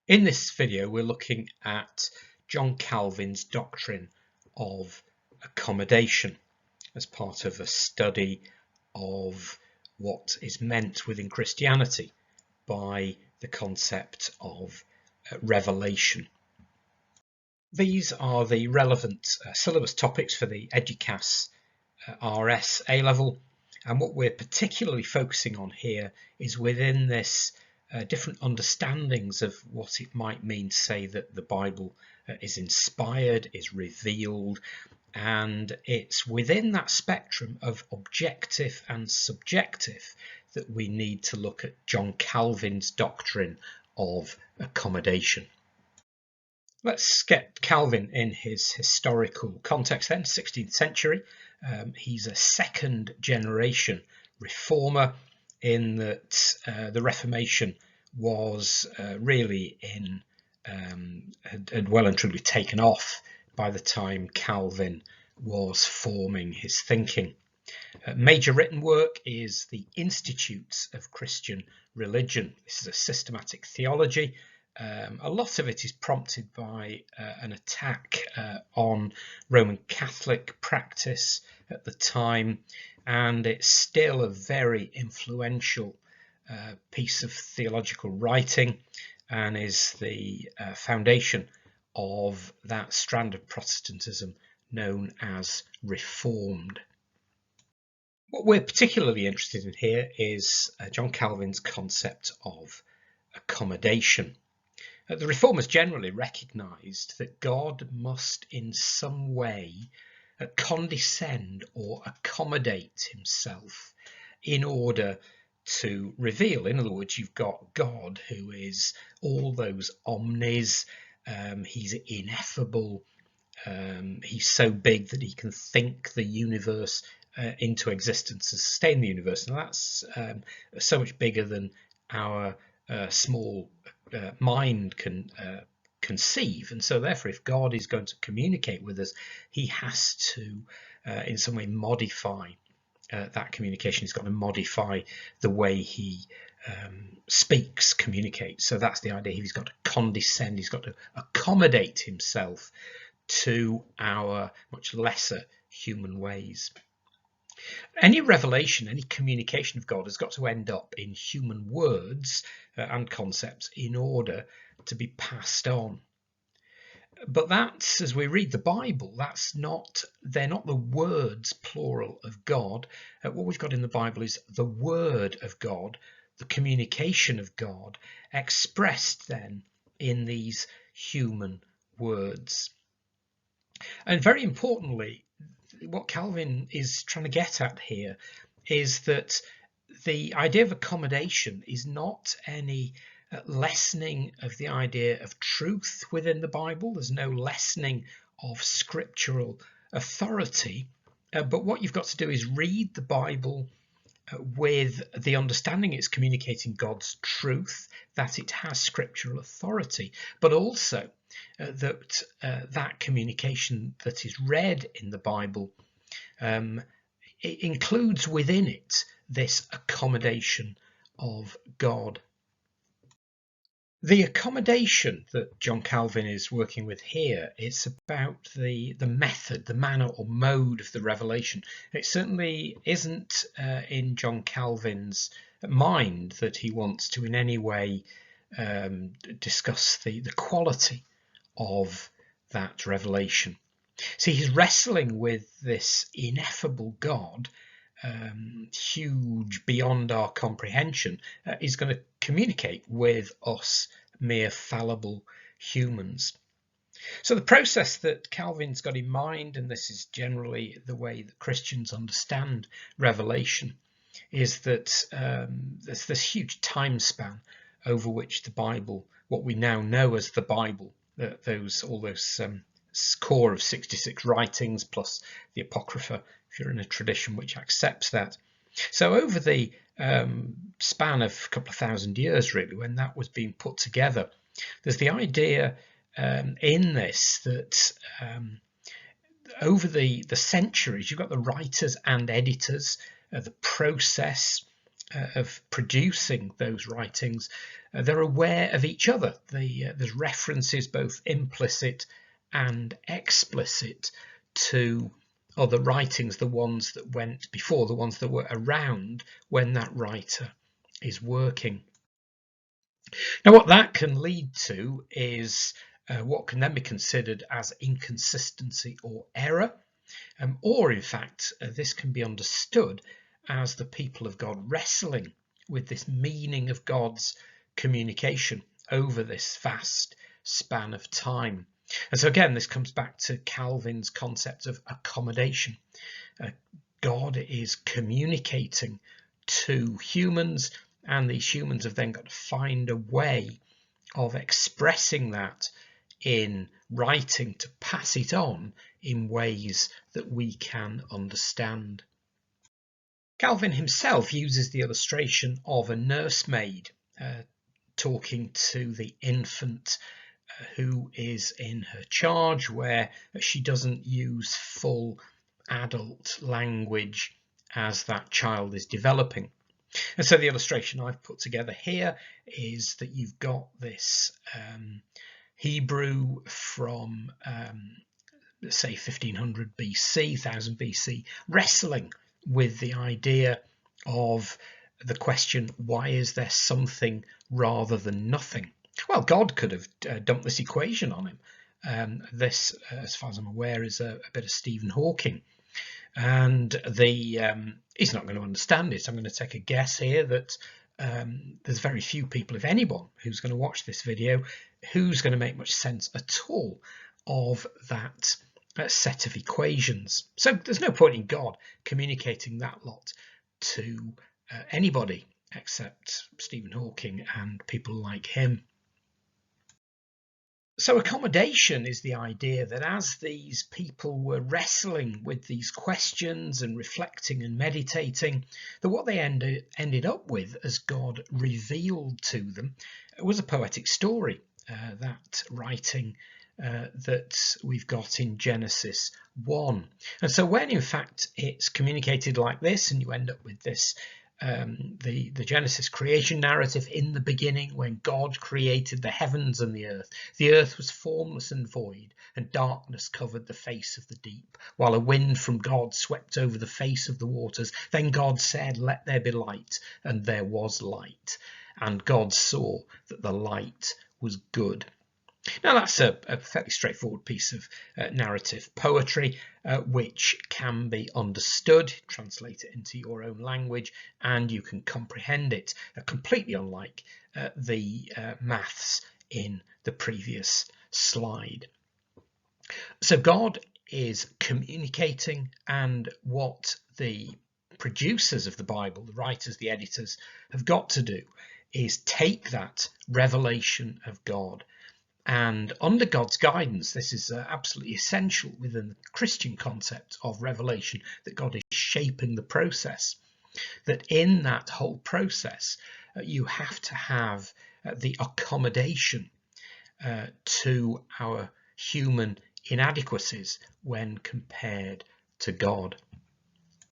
In this video, we're looking at John Calvin's doctrine of accommodation as part of a study of what is meant within Christianity by the concept of revelation. These are the relevant syllabus topics for the EDUCAS RS A level, and what we're particularly focusing on here is within this different understandings of what it might mean to say that the Bible is inspired, is revealed, and it's within that spectrum of objective and subjective that we need to look at John Calvin's doctrine of accommodation. Let's get Calvin in his historical context then, 16th century. He's a second generation reformer in that the Reformation was really had well and truly taken off by the time Calvin was forming his thinking. Major written work is the Institutes of Christian Religion. This is a systematic theology. A lot of it is prompted by an attack on Roman Catholic practice at the time, and it's still a very influential piece of theological writing and is the foundation of that strand of Protestantism known as Reformed. What we're particularly interested in here is John Calvin's concept of accommodation. The Reformers generally recognised that God must in some way condescend or accommodate himself in order to reveal. In other words, you've got God who is all those omnis, he's ineffable, he's so big that he can think the universe into existence and sustain the universe, and that's so much bigger than our small mind can conceive. And so therefore, if God is going to communicate with us, he has to in some way modify that communication. He's got to modify the way he speaks, communicates. So that's the idea. He's got to condescend, he's got to accommodate himself to our much lesser human ways. Any revelation, any communication of God has got to end up in human words and concepts in order to be passed on. But that's, as we read the Bible, they're not the words, plural, of God. What we've got in the Bible is the Word of God, the communication of God, expressed then in these human words. And very importantly, what Calvin is trying to get at here is that the idea of accommodation is not any lessening of the idea of truth within the Bible. There's no lessening of scriptural authority, but what you've got to do is read the Bible with the understanding it's communicating God's truth, that it has scriptural authority, but also that communication that is read in the Bible it includes within it this accommodation of God. The accommodation that John Calvin is working with here, it's about the method, the manner or mode of the revelation. It certainly isn't in John Calvin's mind that he wants to in any way discuss the quality of that revelation. See, he's wrestling with this ineffable God, huge beyond our comprehension, is going to communicate with us mere fallible humans. So the process that Calvin's got in mind, and this is generally the way that Christians understand revelation, is that there's this huge time span over which the Bible, what we now know as the Bible, all those core of 66 writings plus the Apocrypha, if you're in a tradition which accepts that. So over the span of a couple of thousand years, really, when that was being put together, there's the idea in this that over the centuries, you've got the writers and editors, the process of producing those writings, they're aware of each other. There's references both implicit and explicit to other writings, the ones that went before, the ones that were around when that writer is working. Now, what that can lead to is what can then be considered as inconsistency or error, or in fact, this can be understood as the people of God wrestling with this meaning of God's communication over this vast span of time. And so again, this comes back to Calvin's concept of accommodation. God is communicating to humans, and these humans have then got to find a way of expressing that in writing to pass it on in ways that we can understand. Calvin himself uses the illustration of a nursemaid talking to the infant who is in her charge, where she doesn't use full adult language as that child is developing. And so the illustration I've put together here is that you've got this Hebrew from say 1500 BC, 1000 BC, wrestling with the idea of the question, why is there something rather than nothing? Well, God could have dumped this equation on him. This, as far as I'm aware, is a bit of Stephen Hawking. And he's not going to understand it. I'm going to take a guess here that there's very few people, if anyone, who's going to watch this video, who's going to make much sense at all of that set of equations. So there's no point in God communicating that lot to anybody except Stephen Hawking and people like him. So accommodation is the idea that as these people were wrestling with these questions and reflecting and meditating, that what they ended up with as God revealed to them was a poetic story, that writing that we've got in Genesis 1. And so when in fact it's communicated like this, and you end up with this the Genesis creation narrative, in the beginning when God created the heavens and the earth was formless and void, and darkness covered the face of the deep, while a wind from God swept over the face of the waters. Then God said, let there be light, and there was light. And God saw that the light was good. Now that's a fairly straightforward piece of narrative poetry, which can be understood, translate it into your own language, and you can comprehend it, completely unlike the maths in the previous slide. So God is communicating, and what the producers of the Bible, the writers, the editors, have got to do is take that revelation of God. And under God's guidance, this is absolutely essential within the Christian concept of revelation, that God is shaping the process. That in that whole process, you have to have the accommodation to our human inadequacies when compared to God.